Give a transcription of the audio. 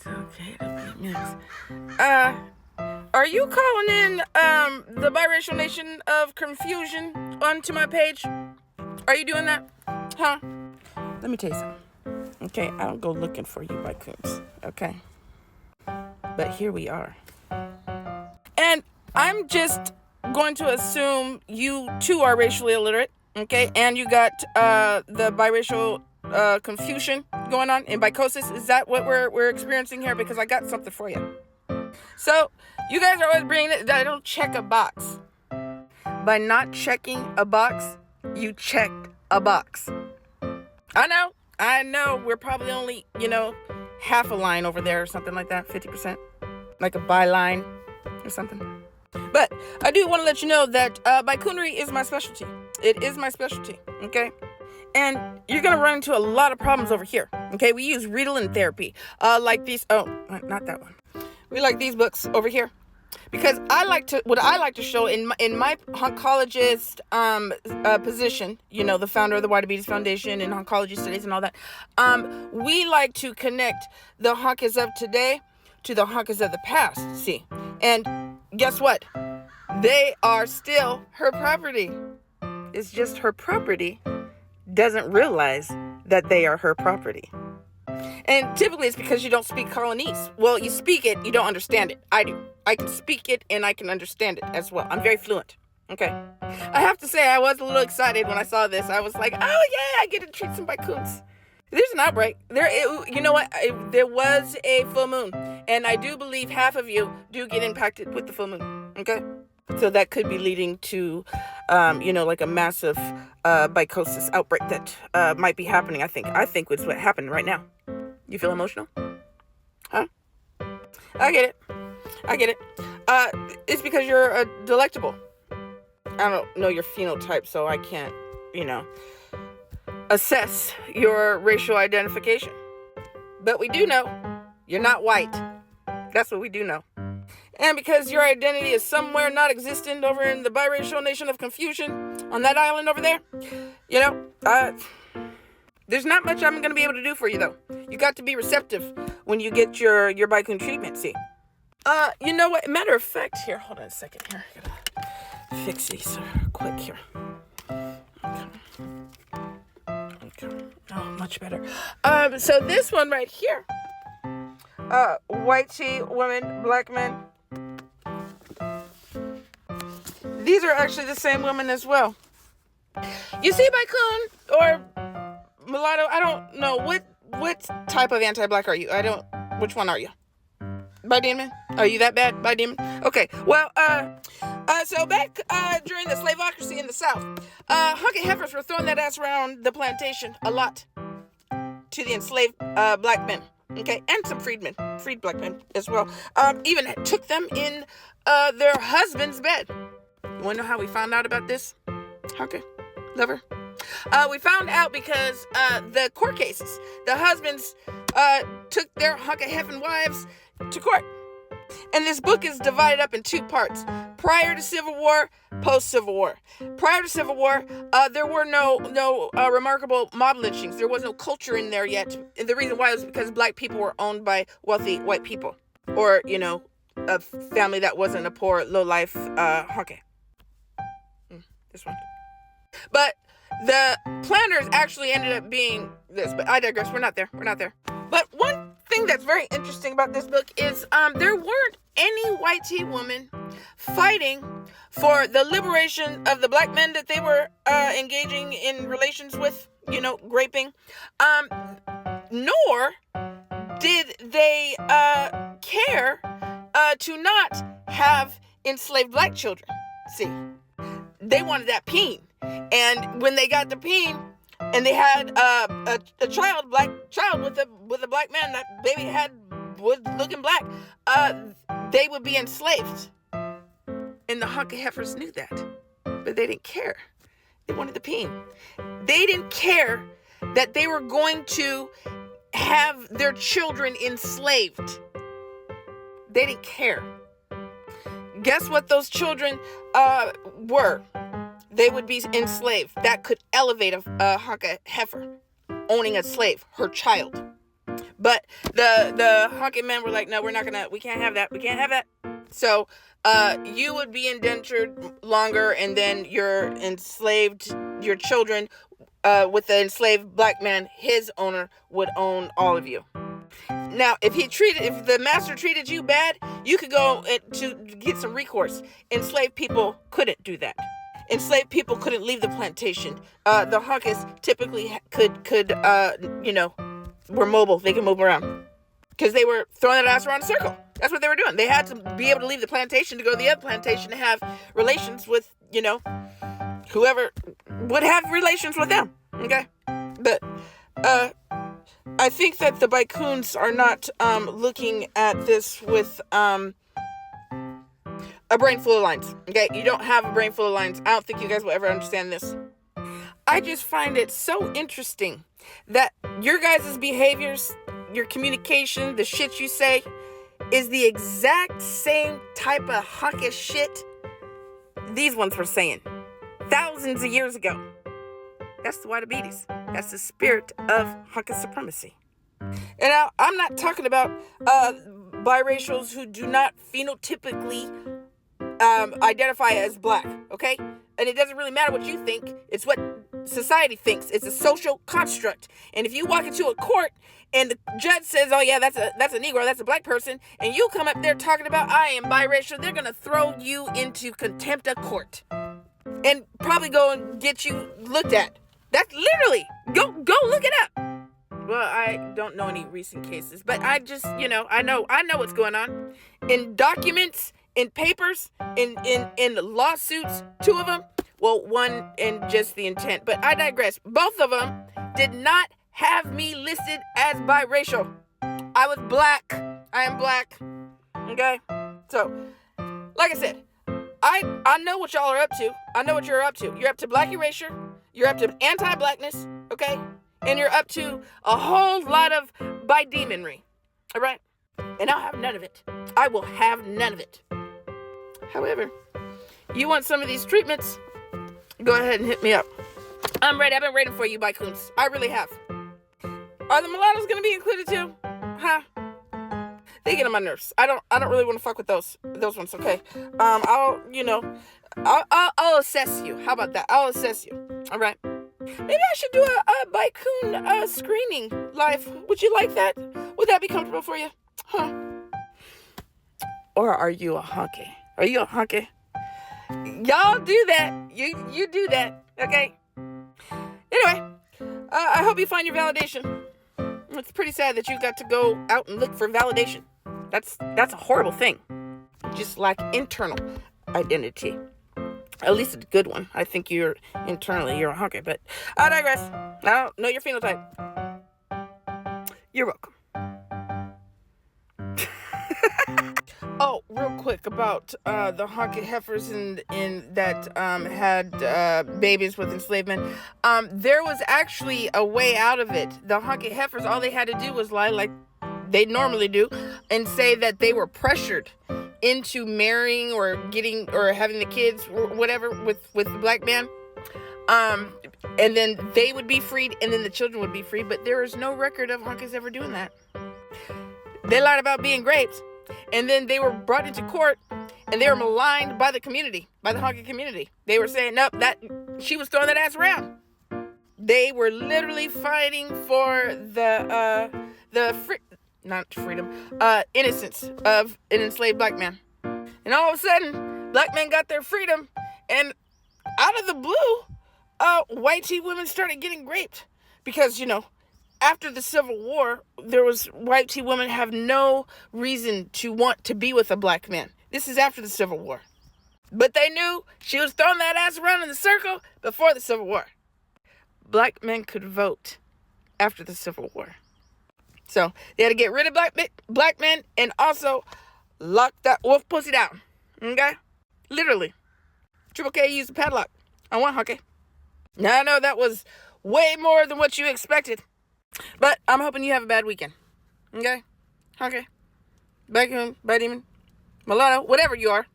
Okay, it'll be next. Are you calling in the Biracial Nation of Confusion onto my page? Are you doing that? Huh? Let me tell you something. Okay, I don't go looking for you, Bikosis. Okay? But here we are. And I'm just going to assume you too are racially illiterate. Okay? And you got the biracial confusion going on in Bikosis. Is that what we're experiencing here? Because I got something for you. So, you guys are always bringing it that I don't check a box. By not checking a box, you checked a box. I know, we're probably only, half a line over there or something like that, 50%. Like a byline or something. But I do want to let you know that bicoonery is my specialty. It is my specialty, okay? And you're going to run into a lot of problems over here, okay? We use Ritalin therapy, like these, not that one. We like these books over here. Because what I like to show in my oncologist position, the founder of the White Diabetes Foundation and oncology studies and all that, we like to connect the honkas of today to the honkas of the past, see? And guess what? They are still her property. It's just her property doesn't realize that they are her property. And typically it's because you don't speak Colonese. Well, you speak it, you don't understand it. I do. I can speak it and I can understand it as well. I'm very fluent. Okay. I have to say I was a little excited when I saw this. I was like, oh yeah, I get to treat some bikoons. There's an outbreak. You know what? There was a full moon. And I do believe half of you do get impacted with the full moon. Okay. So that could be leading to, like a massive bikosis outbreak that might be happening, I think. I think it's what happened right now. You feel emotional? Huh? I get it. It's because you're delectable. I don't know your phenotype, so I can't, assess your racial identification. But we do know you're not white. That's what we do know. And because your identity is somewhere not existent over in the biracial nation of confusion on that island over there, there's not much I'm going to be able to do for you, though. You got to be receptive when you get your bicoon treatment, see. You know what? Matter of fact, here, hold on a second here. I gotta fix these quick here. Okay. Oh, much better. So this one right here. White tea, women, black men. These are actually the same women as well. You see, Bikoon or mulatto, I don't know. What type of anti-black are you? Which one are you? By demon? Are you that bad? By demon? Okay. Well, so back during the slaveocracy in the South, hunky heifers were throwing that ass around the plantation a lot to the enslaved black men. Okay, and some freed black men as well. Even took them in their husband's bed. You want to know how we found out about this? Okay, lover. We found out because the court cases, the husbands took their hunky heffing wives to court. And this book is divided up in two parts. Prior to Civil War, post-Civil War. Prior to Civil War, there were no remarkable mob lynchings. There was no culture in there yet. And the reason why was because black people were owned by wealthy white people. Or, a family that wasn't a poor, low-life honky. This one. But the planners actually ended up being this. But I digress. We're not there. But one thing that's very interesting about this book is there weren't any white tea women fighting for the liberation of the black men that they were engaging in relations with, raping. Nor did they care to not have enslaved black children. See, they wanted that peen. And when they got the peen, and they had a black child with a black man, that baby was looking black, they would be enslaved. And the hunky heifers knew that, but they didn't care. They wanted the peen. They didn't care that they were going to have their children enslaved. They didn't care. Guess what those children were? They would be enslaved. That could elevate a hunky heifer owning a slave, her child. But the honking men were like, no, we can't have that. So you would be indentured longer, and then your children with the enslaved black man, his owner would own all of you. Now, if the master treated you bad, you could go to get some recourse. Enslaved people couldn't do that. Enslaved people couldn't leave the plantation. The Hunkers typically were mobile. They could move around because they were throwing that ass around in a circle. That's what they were doing. They had to be able to leave the plantation to go to the other plantation to have relations with, whoever would have relations with them. Okay? But I think that the Bikoons are not looking at this with a brain full of lines. Okay? You don't have a brain full of lines. I don't think you guys will ever understand this. I just find it so interesting that your guys' behaviors, your communication, the shit you say, is the exact same type of hawkish shit these ones were saying thousands of years ago. That's the diabetes. That's the spirit of hawkish supremacy. And now, I'm not talking about biracials who do not phenotypically identify as black, okay? And it doesn't really matter what you think. It's what society thinks. It's a social construct. And if you walk into a court and the judge says, oh yeah, that's a Negro, that's a black person, and you come up there talking about I am biracial, they're gonna throw you into contempt of court and probably go and get you looked at. That's literally, go look it up. Well, I don't know any recent cases, but I just, I know what's going on. In documents, in papers, in lawsuits, 2 of them, well, one in just the intent, but I digress. Both of them did not have me listed as biracial. I was black. I am black. Okay? So, like I said, I know what y'all are up to. I know what you're up to. You're up to black erasure. You're up to anti-blackness. Okay? And you're up to a whole lot of bi-demonry. All right? And I'll have none of it. I will have none of it. However, you want some of these treatments? Go ahead and hit me up. I'm ready. I've been waiting for you, Bikoons. I really have. Are the mulattoes going to be included too? Huh? They get on my nerves. I don't really want to fuck with those ones. Okay. I'll assess you. How about that? I'll assess you. All right. Maybe I should do a Bikoon screening live. Would you like that? Would that be comfortable for you? Huh? Or are you a honky? Are you a honky? Y'all do that. You do that. Okay. Anyway, I hope you find your validation. It's pretty sad that you got to go out and look for validation. That's a horrible thing. Just like internal identity. At least it's a good one. I think you're a honky, but I digress. I don't know your phenotype. You're welcome. Oh, real quick about the honky heifers in that had babies with enslavement. There was actually a way out of it. The honky heifers, all they had to do was lie like they normally do and say that they were pressured into marrying or having the kids or whatever with the black man. And then they would be freed and then the children would be free. But there is no record of honkies ever doing that. They lied about being raped. And then they were brought into court and they were maligned by the community, by the honky community. They were saying, nope, she was throwing that ass around. They were literally fighting for innocence of an enslaved black man. And all of a sudden, black men got their freedom, and out of the blue, white tea women started getting raped because, after the Civil War, white tea women have no reason to want to be with a black man. This is after the Civil War. But they knew she was throwing that ass around in the circle before the Civil War. Black men could vote after the Civil War. So they had to get rid of black men and also lock that wolf pussy down. Okay? Literally. Triple K used a padlock on one honky. Now I know that was way more than what you expected. But I'm hoping you have a bad weekend. Okay? Okay. Bikoon, demon, mulatto, whatever you are.